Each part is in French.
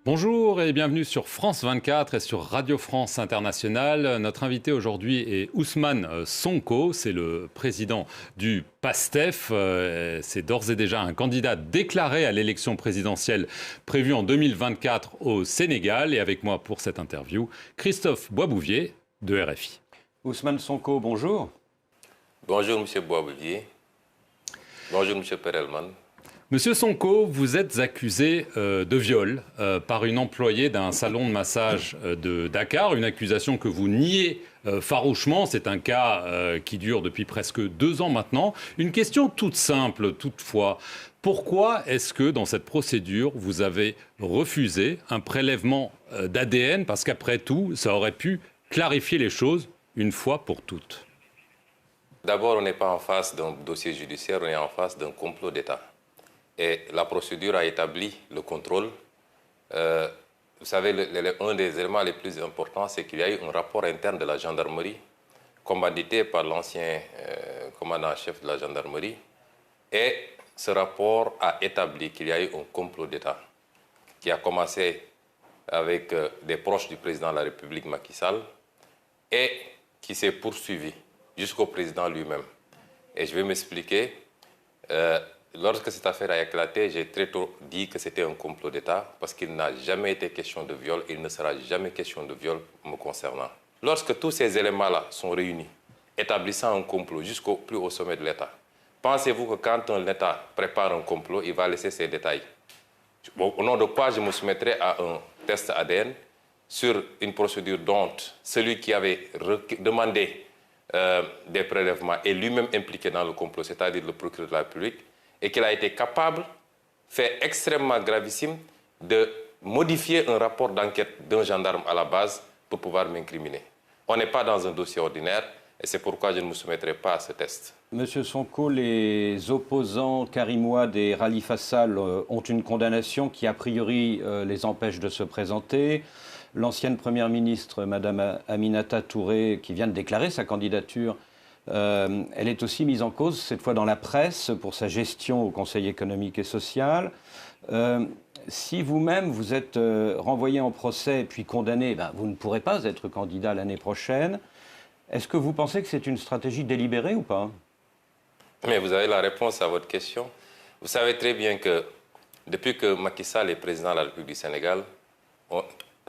Bonjour et bienvenue sur France 24 et sur Radio France Internationale. Notre invité aujourd'hui est Ousmane Sonko, c'est le président du PASTEF. C'est d'ores et déjà un candidat déclaré à l'élection présidentielle prévue en 2024 au Sénégal. Et avec moi pour cette interview, Christophe Boisbouvier de RFI. Ousmane Sonko, bonjour. Bonjour M. Boisbouvier. Bonjour M. Perelman. Monsieur Sonko, vous êtes accusé de viol par une employée d'un salon de massage de Dakar, une accusation que vous niez farouchement. C'est un cas qui dure depuis presque 2 ans maintenant. Une question toute simple toutefois. Pourquoi est-ce que dans cette procédure, vous avez refusé un prélèvement d'ADN? Parce qu'après tout, ça aurait pu clarifier les choses une fois pour toutes. D'abord, on n'est pas en face d'un dossier judiciaire, on est en face d'un complot d'État. Et la procédure a établi le contrôle. Vous savez, un des éléments les plus importants, c'est qu'il y a eu un rapport interne de la gendarmerie, commandité par l'ancien commandant-chef de la gendarmerie. Et ce rapport a établi qu'il y a eu un complot d'État qui a commencé avec des proches du président de la République, Macky Sall, et qui s'est poursuivi jusqu'au président lui-même. Et je vais m'expliquer. Lorsque cette affaire a éclaté, j'ai très tôt dit que c'était un complot d'État parce qu'il n'a jamais été question de viol, il ne sera jamais question de viol me concernant. Lorsque tous ces éléments-là sont réunis, établissant un complot jusqu'au plus haut sommet de l'État, pensez-vous que quand un État prépare un complot, il va laisser ces détails? Au nom de quoi je me soumettrai à un test ADN sur une procédure dont celui qui avait demandé des prélèvements est lui-même impliqué dans le complot, c'est-à-dire le procureur de la République, et qu'il a été capable, fait extrêmement gravissime, de modifier un rapport d'enquête d'un gendarme à la base pour pouvoir m'incriminer. On n'est pas dans un dossier ordinaire et c'est pourquoi je ne me soumettrai pas à ce test. Monsieur Sonko, les opposants Karim Wade et Khalifa Sall ont une condamnation qui, a priori, les empêche de se présenter. L'ancienne première ministre, Mme Aminata Touré, qui vient de déclarer sa candidature, elle est aussi mise en cause, cette fois dans la presse, pour sa gestion au Conseil économique et social. Si vous-même vous êtes renvoyé en procès et puis condamné, vous ne pourrez pas être candidat l'année prochaine. Est-ce que vous pensez que c'est une stratégie délibérée ou pas? Mais vous avez la réponse à votre question. Vous savez très bien que depuis que Macky Sall est président de la République du Sénégal, on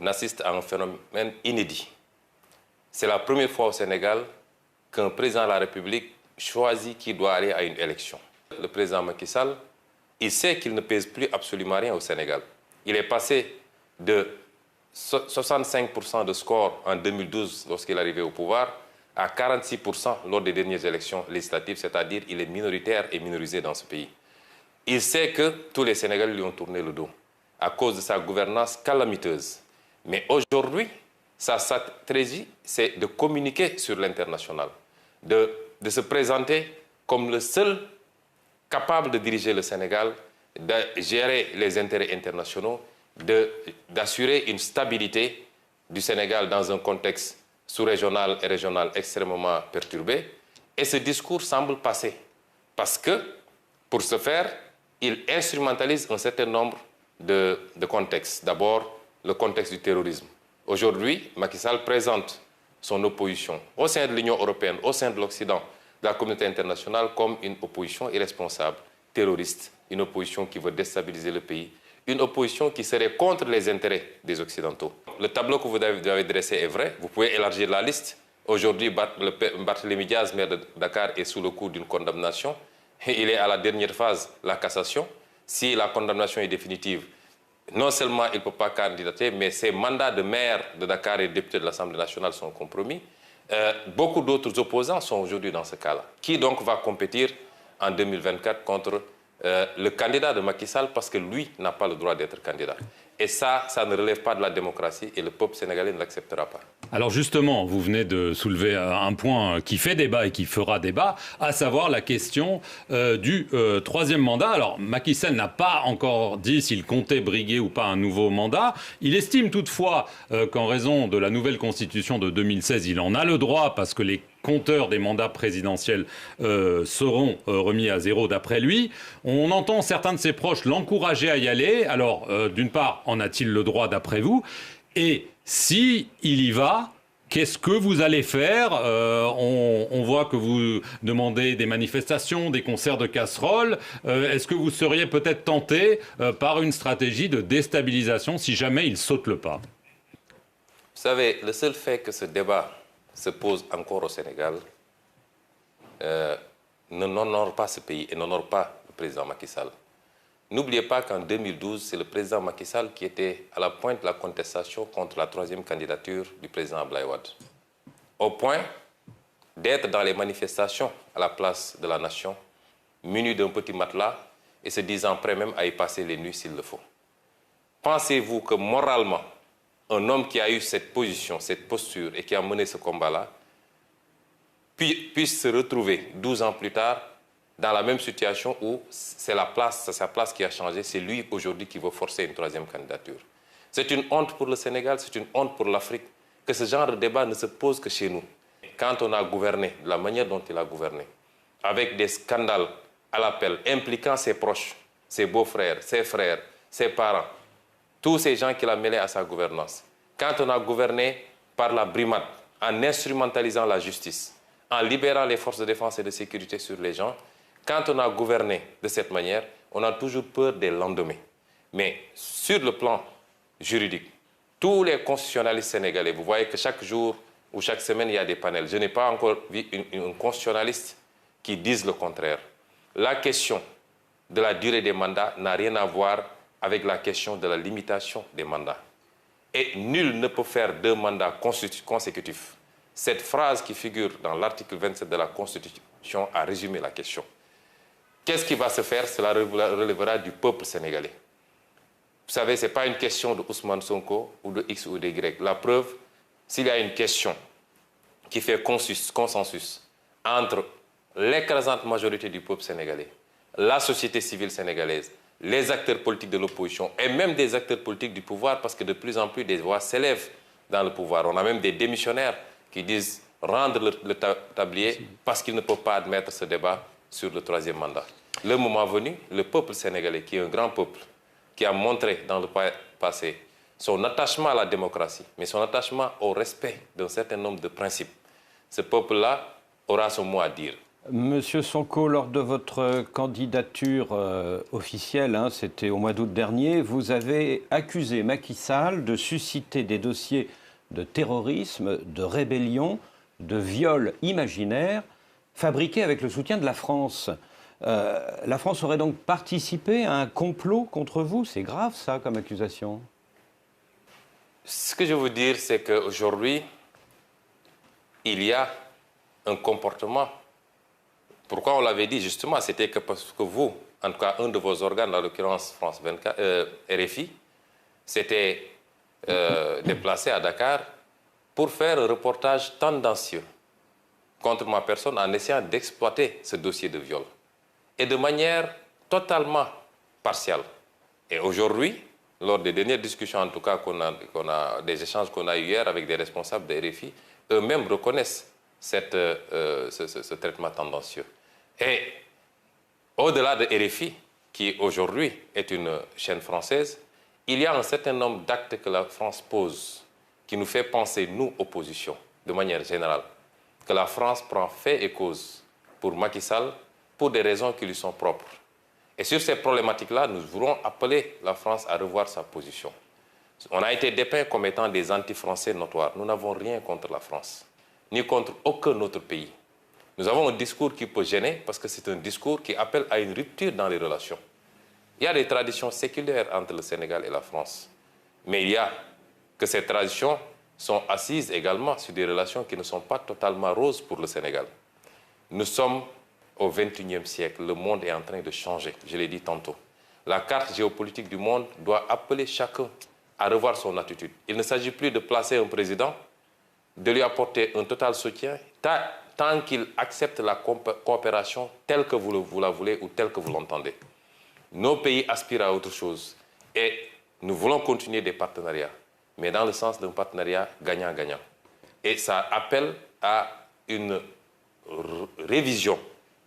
assiste à un phénomène inédit. C'est la première fois au Sénégal qu'un président de la République choisit qui doit aller à une élection. Le président Macky Sall, il sait qu'il ne pèse plus absolument rien au Sénégal. Il est passé de 65% de score en 2012 lorsqu'il est arrivé au pouvoir à 46% lors des dernières élections législatives, c'est-à-dire qu'il est minoritaire et minorisé dans ce pays. Il sait que tous les Sénégalais lui ont tourné le dos à cause de sa gouvernance calamiteuse. Mais aujourd'hui, sa stratégie, c'est de communiquer sur l'international, de se présenter comme le seul capable de diriger le Sénégal, de gérer les intérêts internationaux, d'assurer une stabilité du Sénégal dans un contexte sous-régional et régional extrêmement perturbé. Et ce discours semble passer. Parce que, pour ce faire, il instrumentalise un certain nombre de contextes. D'abord, le contexte du terrorisme. Aujourd'hui, Macky Sall présente son opposition au sein de l'Union européenne, au sein de l'Occident, de la communauté internationale, comme une opposition irresponsable, terroriste, une opposition qui veut déstabiliser le pays, une opposition qui serait contre les intérêts des Occidentaux. Le tableau que vous avez dressé est vrai, vous pouvez élargir la liste. Aujourd'hui, Barthélémy Diaz, maire de Dakar, est sous le coup d'une condamnation. Il est à la dernière phase, la cassation. Si la condamnation est définitive, non seulement il ne peut pas candidater, mais ses mandats de maire de Dakar et de député de l'Assemblée nationale sont compromis. Beaucoup d'autres opposants sont aujourd'hui dans ce cas-là. Qui donc va compétir en 2024 contre le candidat de Macky Sall parce que lui n'a pas le droit d'être candidat? Et ça ne relève pas de la démocratie et le peuple sénégalais ne l'acceptera pas. Alors justement, vous venez de soulever un point qui fait débat et qui fera débat, à savoir la question du troisième mandat. Alors Macky Sall n'a pas encore dit s'il comptait briguer ou pas un nouveau mandat. Il estime toutefois qu'en raison de la nouvelle constitution de 2016, il en a le droit parce que les compteurs des mandats présidentiels seront remis à zéro d'après lui. On entend certains de ses proches l'encourager à y aller. Alors d'une part, en a-t-il le droit d'après vous? Et si il y va, qu'est-ce que vous allez faire? On voit que vous demandez des manifestations, des concerts de casseroles. Est-ce que vous seriez peut-être tenté par une stratégie de déstabilisation si jamais il saute le pas? Vous savez, le seul fait que ce débat se pose encore au Sénégal n'honore pas ce pays et n'honore pas le président Macky Sall. N'oubliez pas qu'en 2012, c'est le président Macky Sall qui était à la pointe de la contestation contre la troisième candidature du président Abdoulaye Wade. Au point d'être dans les manifestations à la place de la nation, muni d'un petit matelas et se disant prêt même à y passer les nuits s'il le faut. Pensez-vous que moralement, un homme qui a eu cette position, cette posture et qui a mené ce combat-là, puisse se retrouver 12 ans plus tard dans la même situation où c'est sa place qui a changé, c'est lui aujourd'hui qui veut forcer une troisième candidature. C'est une honte pour le Sénégal, c'est une honte pour l'Afrique que ce genre de débat ne se pose que chez nous. Quand on a gouverné, de la manière dont il a gouverné, avec des scandales à l'appel, impliquant ses proches, ses beaux-frères, ses parents, tous ces gens qu'il a mêlés à sa gouvernance. Quand on a gouverné par la brimade, en instrumentalisant la justice, en libérant les forces de défense et de sécurité sur les gens, quand on a gouverné de cette manière, on a toujours peur des lendemains. Mais sur le plan juridique, tous les constitutionnalistes sénégalais, vous voyez que chaque jour ou chaque semaine, il y a des panels. Je n'ai pas encore vu un constitutionnaliste qui dise le contraire. La question de la durée des mandats n'a rien à voir avec la question de la limitation des mandats. Et nul ne peut faire 2 mandats consécutifs. Cette phrase qui figure dans l'article 27 de la Constitution a résumé la question. Qu'est-ce qui va se faire? Cela relèvera du peuple sénégalais. Vous savez, ce n'est pas une question de Ousmane Sonko ou de X ou de Y. La preuve, s'il y a une question qui fait consensus entre l'écrasante majorité du peuple sénégalais, la société civile sénégalaise, les acteurs politiques de l'opposition et même des acteurs politiques du pouvoir, parce que de plus en plus des voix s'élèvent dans le pouvoir. On a même des démissionnaires qui disent rendre le tablier parce qu'ils ne peuvent pas admettre ce débat sur le 3e mandat. Le moment venu, le peuple sénégalais, qui est un grand peuple, qui a montré dans le passé son attachement à la démocratie, mais son attachement au respect d'un certain nombre de principes, ce peuple-là aura son mot à dire. Monsieur Sonko, lors de votre candidature officielle, c'était au mois d'août dernier, vous avez accusé Macky Sall de susciter des dossiers de terrorisme, de rébellion, de viol imaginaire, fabriqués avec le soutien de la France. La France aurait donc participé à un complot contre vous? C'est grave, ça, comme accusation. Ce que je veux dire, c'est qu'aujourd'hui, il y a un comportement. Pourquoi on l'avait dit justement? C'était que parce que vous, en tout cas un de vos organes, en l'occurrence France 24, RFI, s'était déplacé à Dakar pour faire un reportage tendancieux contre ma personne en essayant d'exploiter ce dossier de viol. Et de manière totalement partielle. Et aujourd'hui, lors des dernières discussions, en tout cas, des échanges qu'on a eu hier avec des responsables de RFI, eux-mêmes reconnaissent ce traitement tendancieux. Et au-delà de RFI, qui aujourd'hui est une chaîne française, il y a un certain nombre d'actes que la France pose qui nous fait penser, nous, opposition, de manière générale, que la France prend fait et cause pour Macky Sall pour des raisons qui lui sont propres. Et sur ces problématiques-là, nous voulons appeler la France à revoir sa position. On a été dépeints comme étant des anti-français notoires. Nous n'avons rien contre la France, ni contre aucun autre pays. Nous avons un discours qui peut gêner parce que c'est un discours qui appelle à une rupture dans les relations. Il y a des traditions séculaires entre le Sénégal et la France. Mais il y a que ces traditions sont assises également sur des relations qui ne sont pas totalement roses pour le Sénégal. Nous sommes au XXIe siècle. Le monde est en train de changer, je l'ai dit tantôt. La carte géopolitique du monde doit appeler chacun à revoir son attitude. Il ne s'agit plus de placer un président, de lui apporter un total soutien, tant qu'il accepte la coopération telle que vous la voulez ou telle que vous l'entendez. Nos pays aspirent à autre chose et nous voulons continuer des partenariats, mais dans le sens d'un partenariat gagnant-gagnant. Et ça appelle à une révision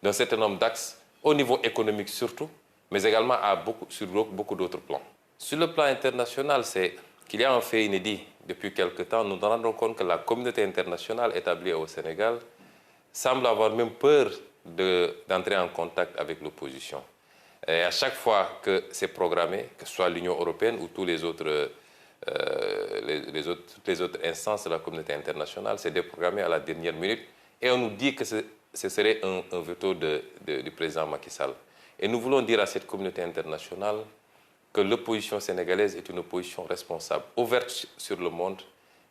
d'un certain nombre d'axes, au niveau économique surtout, mais également sur beaucoup d'autres plans. Sur le plan international, c'est qu'il y a un fait inédit. Depuis quelque temps, nous nous rendons compte que la communauté internationale établie au Sénégal semble avoir même peur d'entrer en contact avec l'opposition. Et à chaque fois que c'est programmé, que ce soit l'Union européenne ou toutes les autres instances de la communauté internationale, c'est déprogrammé à la dernière minute. Et on nous dit que ce serait un veto du président Macky Sall. Et nous voulons dire à cette communauté internationale que l'opposition sénégalaise est une opposition responsable, ouverte sur le monde,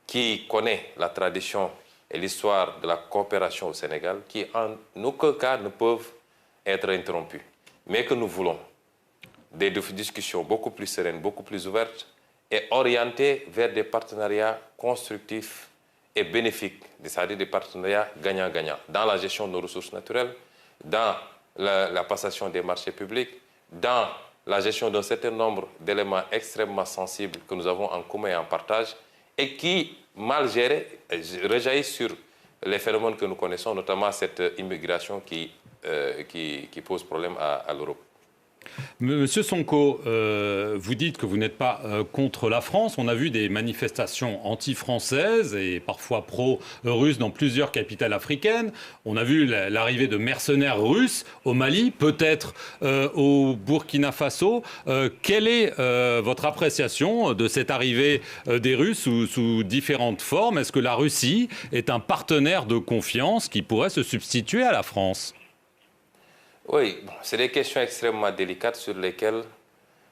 qui connaît la tradition et l'histoire de la coopération au Sénégal, qui en aucun cas ne peuvent être interrompues. Mais que nous voulons des discussions beaucoup plus sereines, beaucoup plus ouvertes et orientées vers des partenariats constructifs et bénéfiques, c'est-à-dire des partenariats gagnant-gagnant, dans la gestion de nos ressources naturelles, dans la passation des marchés publics, dans la gestion d'un certain nombre d'éléments extrêmement sensibles que nous avons en commun et en partage, et qui, mal gérés, rejaillissent sur les phénomènes que nous connaissons, notamment cette immigration qui pose problème à l'Europe. Monsieur Sonko, vous dites que vous n'êtes pas contre la France. On a vu des manifestations anti-françaises et parfois pro-russes dans plusieurs capitales africaines. On a vu l'arrivée de mercenaires russes au Mali, peut-être au Burkina Faso. Quelle est votre appréciation de cette arrivée des Russes sous différentes formes? Est-ce que la Russie est un partenaire de confiance qui pourrait se substituer à la France? Oui, c'est des questions extrêmement délicates sur lesquelles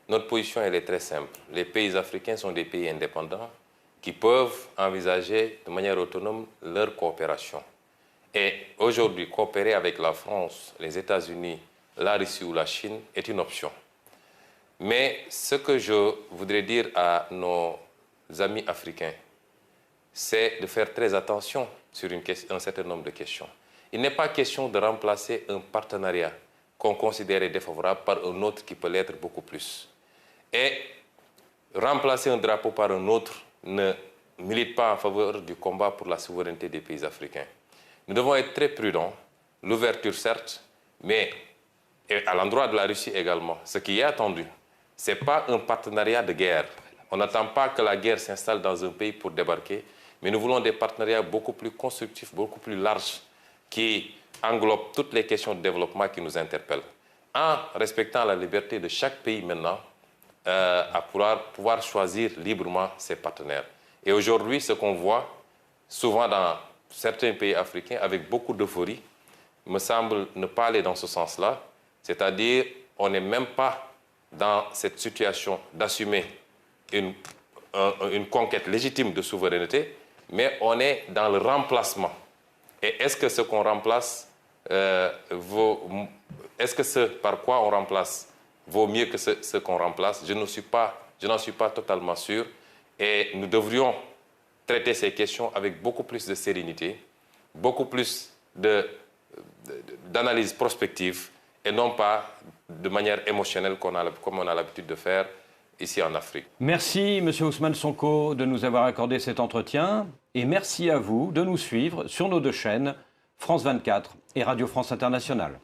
notre position elle est très simple. Les pays africains sont des pays indépendants qui peuvent envisager de manière autonome leur coopération. Et aujourd'hui, coopérer avec la France, les États-Unis, la Russie ou la Chine est une option. Mais ce que je voudrais dire à nos amis africains, c'est de faire très attention sur un certain nombre de questions. Il n'est pas question de remplacer un partenariat qu'on considère défavorable par un autre qui peut l'être beaucoup plus. Et remplacer un drapeau par un autre ne milite pas en faveur du combat pour la souveraineté des pays africains. Nous devons être très prudents, l'ouverture certes, mais à l'endroit de la Russie également. Ce qui est attendu, ce n'est pas un partenariat de guerre. On n'attend pas que la guerre s'installe dans un pays pour débarquer, mais nous voulons des partenariats beaucoup plus constructifs, beaucoup plus larges, qui englobe toutes les questions de développement qui nous interpellent, en respectant la liberté de chaque pays maintenant à pouvoir choisir librement ses partenaires. Et aujourd'hui, ce qu'on voit souvent dans certains pays africains avec beaucoup d'euphorie, me semble ne pas aller dans ce sens-là, c'est-à-dire on n'est même pas dans cette situation d'assumer une conquête légitime de souveraineté, mais on est dans le remplacement. Et est-ce que ce qu'on remplace est-ce que ce par quoi on remplace vaut mieux que ce qu'on remplace? Je n'en suis pas totalement sûr. Et nous devrions traiter ces questions avec beaucoup plus de sérénité, beaucoup plus d'analyse prospective et non pas de manière émotionnelle comme on a l'habitude de faire ici en Afrique. Merci, M. Ousmane Sonko, de nous avoir accordé cet entretien. Et merci à vous de nous suivre sur nos deux chaînes, France 24 et Radio France Internationale.